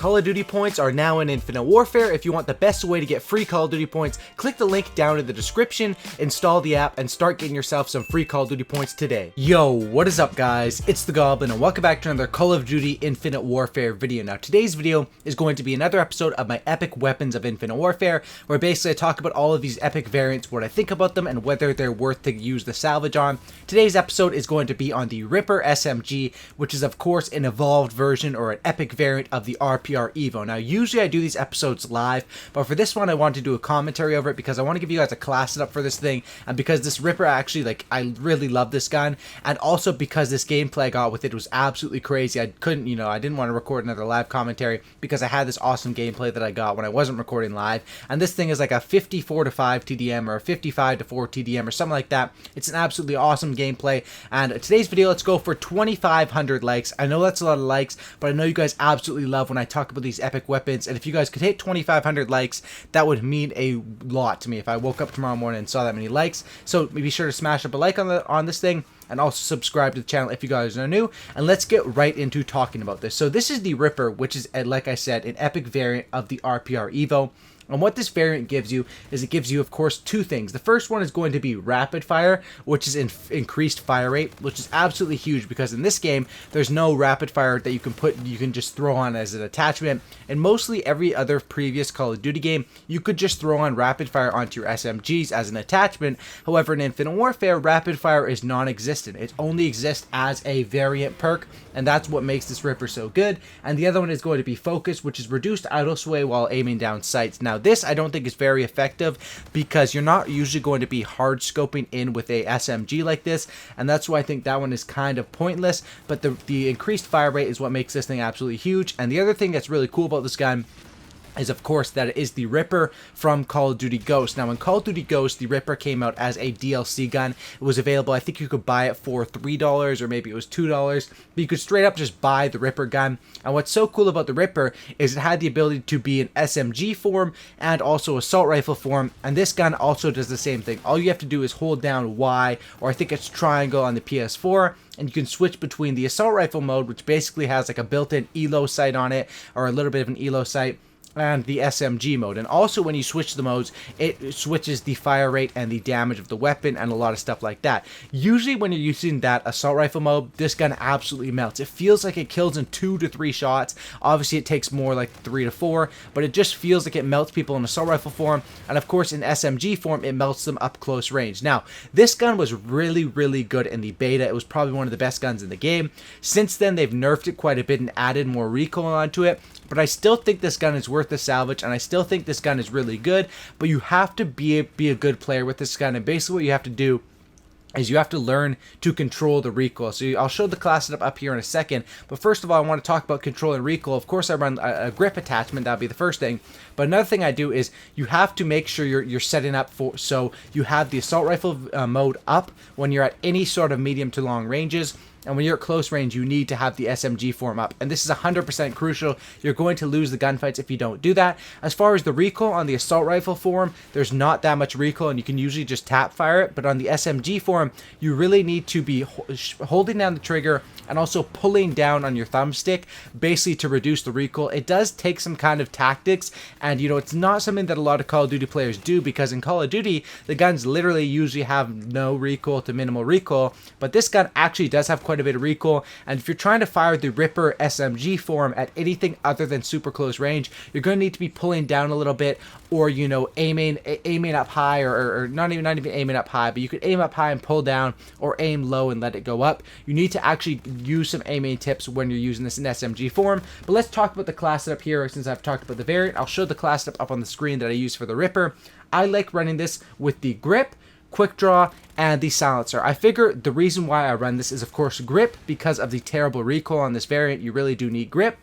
Call of Duty points are now in Infinite Warfare. If you want the best way to get free Call of Duty points, click the link down in the description, install the app, and start getting yourself some free Call of Duty points today. Yo, what is up guys? It's the Goblin, and welcome back to another Call of Duty Infinite Warfare video. Now today's video is going to be another episode of my epic weapons of Infinite Warfare, where basically I talk about all of these epic variants, what I think about them, and whether they're worth to use the salvage on. Today's episode is going to be on the Ripper SMG, which is of course an evolved version or an epic variant of the RPR Evo. Now usually I do these episodes live, but for this one I want to do a commentary over it because I want to give you guys a class setup for this thing, and because this Ripper actually, I really love this gun, and also because this gameplay I got with it was absolutely crazy. I couldn't, I didn't want to record another live commentary because I had this awesome gameplay that I got when I wasn't recording live, and this thing is like a 54 to 5 TDM or a 55 to 4 TDM or something like that. It's an absolutely awesome gameplay, and today's video, let's go for 2,500 likes. I know that's a lot of likes, but I know you guys absolutely love when I talk about these epic weapons, and if you guys could hit 2,500 likes, that would mean a lot to me if I woke up tomorrow morning and saw that many likes. So be sure to smash up a like on this thing, and also subscribe to the channel if you guys are new, and let's get right into talking about this. So this is the Ripper, which is, like I said, an epic variant of the RPR Evo. And what this variant gives you is it gives you, of course, two things. The first one is going to be rapid fire, which is increased fire rate, which is absolutely huge because in this game, there's no rapid fire that you can just throw on as an attachment. And mostly every other previous Call of Duty game, you could just throw on rapid fire onto your SMGs as an attachment. However, in Infinite Warfare, rapid fire is non-existent. It only exists as a variant perk, and that's what makes this Ripper so good. And the other one is going to be focus, which is reduced idle sway while aiming down sights. Now, this I don't think is very effective because you're not usually going to be hard scoping in with a SMG like this, and that's why I think that one is kind of pointless. But the increased fire rate is what makes this thing absolutely huge. And the other thing that's really cool about this gun is, of course, that it is the Ripper from Call of Duty Ghosts. Now, in Call of Duty Ghosts, the Ripper came out as a DLC gun. It was available, I think you could buy it for $3 or maybe it was $2, but you could straight up just buy the Ripper gun. And what's so cool about the Ripper is it had the ability to be an SMG form and also assault rifle form, and this gun also does the same thing. All you have to do is hold down Y, or I think it's triangle on the PS4, and you can switch between the assault rifle mode, which basically has like a built-in ELO sight on it, or a little bit of an ELO sight, and the SMG mode. And also when you switch the modes, it switches the fire rate and the damage of the weapon and a lot of stuff like that. Usually when you're using that assault rifle mode, this gun absolutely melts. It feels like it kills in 2 to 3 shots. Obviously it takes more like 3 to 4, but it just feels like it melts people in assault rifle form, and of course in SMG form it melts them up close range. Now this gun was really good in the beta. It was probably one of the best guns in the game. Since then they've nerfed it quite a bit and added more recoil onto it, but I still think this gun is worth the salvage, and I still think this gun is really good, but you have to be a good player with this gun, and basically what you have to do is you have to learn to control the recoil. So I'll show the class setup up here in a second, but first of all I want to talk about controlling recoil. Of course I run a grip attachment, that'll be the first thing, but another thing I do is you have to make sure you're setting up for, so you have the assault rifle mode up when you're at any sort of medium to long ranges, and when you're at close range, you need to have the SMG form up. And this is 100% crucial. You're going to lose the gunfights if you don't do that. As far as the recoil on the assault rifle form, there's not that much recoil, and you can usually just tap fire it. But on the SMG form, you really need to be holding down the trigger and also pulling down on your thumbstick, basically to reduce the recoil. It does take some kind of tactics, and it's not something that a lot of Call of Duty players do, because in Call of Duty, the guns literally usually have no recoil to minimal recoil, but this gun actually does have quite a bit of recoil. And if you're trying to fire the Ripper SMG form at anything other than super close range, you're going to need to be pulling down a little bit, or aiming up high, or not even aiming up high, but you could aim up high and pull down, or aim low and let it go up. You need to actually use some aiming tips when you're using this in SMG form. But let's talk about the class setup here. Since I've talked about the variant, I'll show the class setup up on the screen that I use for the Ripper. I like running this with the grip, quick draw, and the silencer. I figure the reason why I run this is, of course, grip, because of the terrible recoil on this variant. You really do need grip.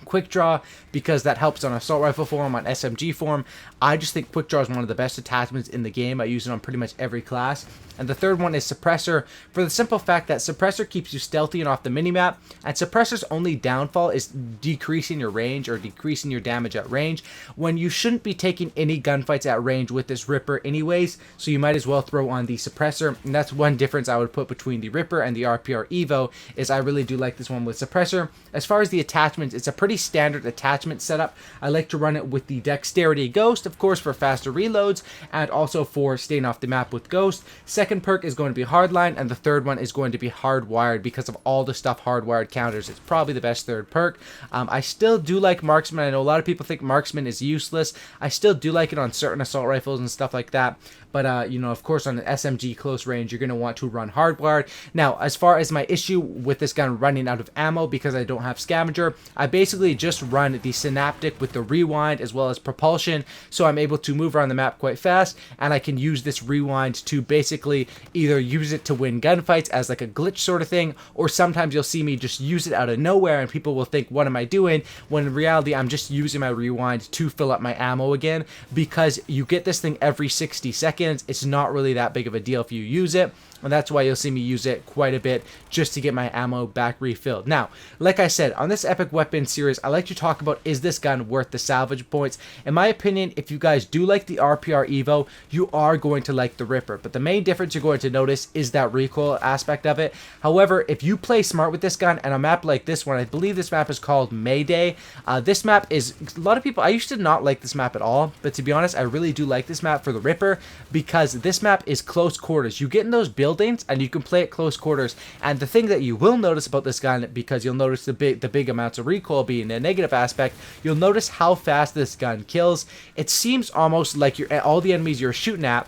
Quick draw, because that helps on assault rifle form, on SMG form. I just think quick draw is one of the best attachments in the game. I use it on pretty much every class. and the third one is Suppressor, for the simple fact that Suppressor keeps you stealthy and off the minimap, and Suppressor's only downfall is decreasing your range or decreasing your damage at range, when you shouldn't be taking any gunfights at range with this Ripper anyways, so you might as well throw on the Suppressor. And that's one difference I would put between the Ripper and the RPR Evo, is I really do like this one with Suppressor. As far as the attachments, it's a pretty standard attachment setup. I like to run it with the Dexterity Ghost, of course, for faster reloads, and also for staying off the map with Ghost. Second perk is going to be Hardline, and the third one is going to be Hardwired, because of all the stuff Hardwired counters. It's probably the best third perk. I still do like Marksman. I know a lot of people think Marksman is useless. I still do like it on certain assault rifles and stuff like that. But, you know, of course, on an SMG close range, you're going to want to run Hardwired. Now, as far as my issue with this gun running out of ammo because I don't have Scavenger, I basically just run the Synaptic with the Rewind as well as Propulsion, so I'm able to move around the map quite fast, and I can use this Rewind to basically either use it to win gunfights as like a glitch sort of thing, or sometimes you'll see me just use it out of nowhere and people will think, what am I doing? When in reality, I'm just using my Rewind to fill up my ammo again, because you get this thing every 60 seconds. It's not really that big of a deal if you use it, and that's why you'll see me use it quite a bit just to get my ammo back refilled. Now, like I said, on this Epic Weapon series, I like to talk about, is this gun worth the salvage points? In my opinion, if you guys do like the RPR Evo, you are going to like the Ripper, but the main difference you're going to notice is that recoil aspect of it. However, if you play smart with this gun, and a map like this one, I believe this map is called Mayday. This map is, a lot of people, I used to not like this map at all, but to be honest, I really do like this map for the Ripper, because this map is close quarters. You get in those buildings and you can play at close quarters, and the thing that you will notice about this gun, because you'll notice the big amounts of recoil being a negative aspect, you'll notice how fast this gun kills. It seems almost like all the enemies you're shooting at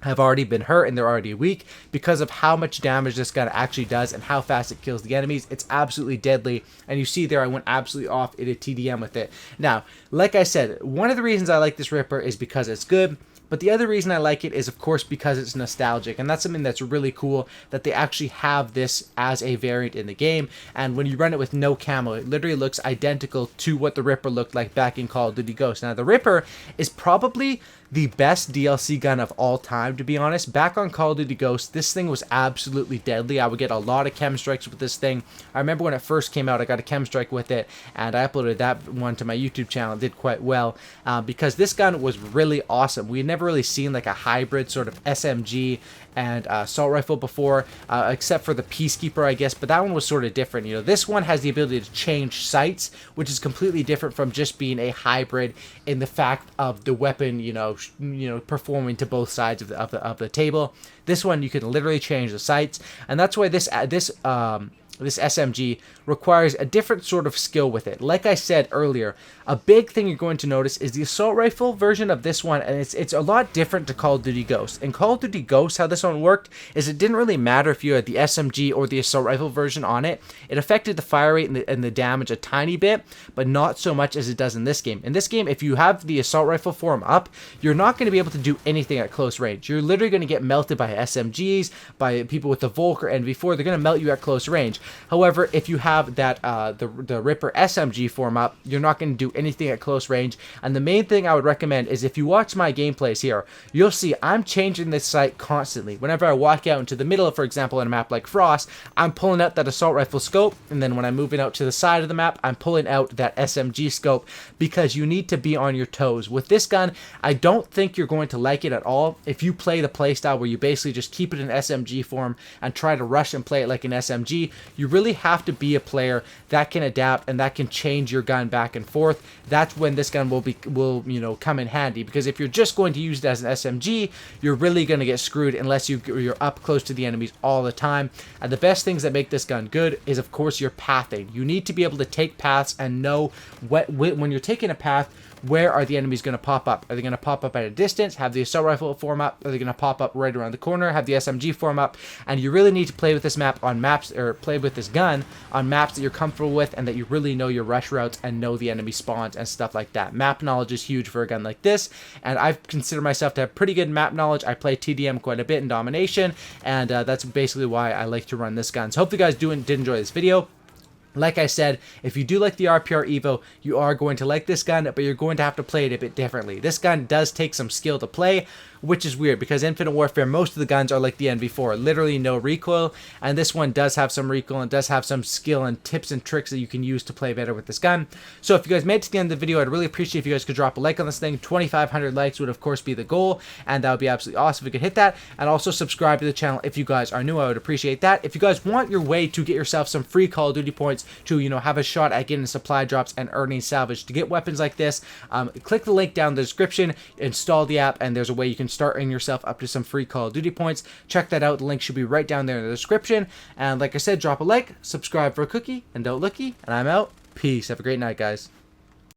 have already been hurt and they're already weak, because of how much damage this gun actually does and how fast it kills the enemies. It's absolutely deadly, and you see there I went absolutely off in a TDM with it. Now, like I said, one of the reasons I like this Ripper is because it's good, but the other reason I like it is, of course, because it's nostalgic, and that's something that's really cool, that they actually have this as a variant in the game. And when you run it with no camo, it literally looks identical to what the Ripper looked like back in Call of Duty Ghosts. Now, the Ripper is probably the best DLC gun of all time, to be honest. Back on Call of Duty Ghosts, this thing was absolutely deadly. I would get a lot of chem strikes with this thing. I remember when it first came out, I got a chem strike with it, and I uploaded that one to my YouTube channel. It did quite well, because this gun was really awesome. We had never really seen like a hybrid sort of SMG and assault rifle before, except for the Peacekeeper, I guess, but that one was sort of different. You know, this one has the ability to change sights, which is completely different from just being a hybrid in the fact of the weapon, you know, performing to both sides of the table. This one, you can literally change the sights, and that's why this SMG requires a different sort of skill with it. Like I said earlier, a big thing you're going to notice is the assault rifle version of this one, and it's a lot different to Call of Duty Ghosts. In Call of Duty Ghosts, how this one worked is it didn't really matter if you had the SMG or the assault rifle version on it. It affected the fire rate and the damage a tiny bit, but not so much as it does in this game. In this game, if you have the assault rifle form up, you're not going to be able to do anything at close range. You're literally going to get melted by SMGs, by people with the Volk or NV4. They're going to melt you at close range. However, if you have that the Ripper SMG form up, you're not going to do anything at close range. And the main thing I would recommend is, if you watch my gameplays here, you'll see I'm changing this sight constantly. Whenever I walk out into the middle, for example, in a map like Frost, I'm pulling out that assault rifle scope, and then when I'm moving out to the side of the map, I'm pulling out that SMG scope, because you need to be on your toes. With this gun, I don't think you're going to like it at all if you play the playstyle where you basically just keep it in SMG form and try to rush and play it like an SMG. You really have to be a player that can adapt and that can change your gun back and forth. That's when this gun will you know, come in handy, because if you're just going to use it as an SMG, you're really going to get screwed unless you're up close to the enemies all the time. And the best things that make this gun good is, of course, your pathing. You need to be able to take paths and know when you're taking a path, where are the enemies going to pop up? Are they going to pop up at a distance, have the assault rifle form up? Are they going to pop up right around the corner, have the SMG form up? And you really need to play with this map on maps, or play with this gun on maps that you're comfortable with and that you really know your rush routes and know the enemy spawns and stuff like that. Map knowledge is huge for a gun like this, and I consider myself to have pretty good map knowledge. I play TDM quite a bit in Domination, and that's basically why I like to run this gun. So hopefully you guys did enjoy this video. Like I said, if you do like the RPR Evo, you are going to like this gun, but you're going to have to play it a bit differently. This gun does take some skill to play. which is weird because Infinite Warfare, most of the guns are like the NV4, literally no recoil, and this one does have some recoil and does have some skill and tips and tricks that you can use to play better with this gun. So if you guys made it to the end of the video, I'd really appreciate if you guys could drop a like on this thing. 2,500 likes would of course be the goal, and that would be absolutely awesome if you could hit that, and also subscribe to the channel if you guys are new. I would appreciate that. If you guys want your way to get yourself some free Call of Duty points to, you know, have a shot at getting supply drops and earning salvage to get weapons like this, click the link down in the description, install the app, and there's a way you can start earning yourself up to some free Call of Duty points. Check that out. The link should be right down there in the description. And like I said, drop a like, subscribe for a cookie, and don't looky, and I'm out. Peace. Have a great night, guys.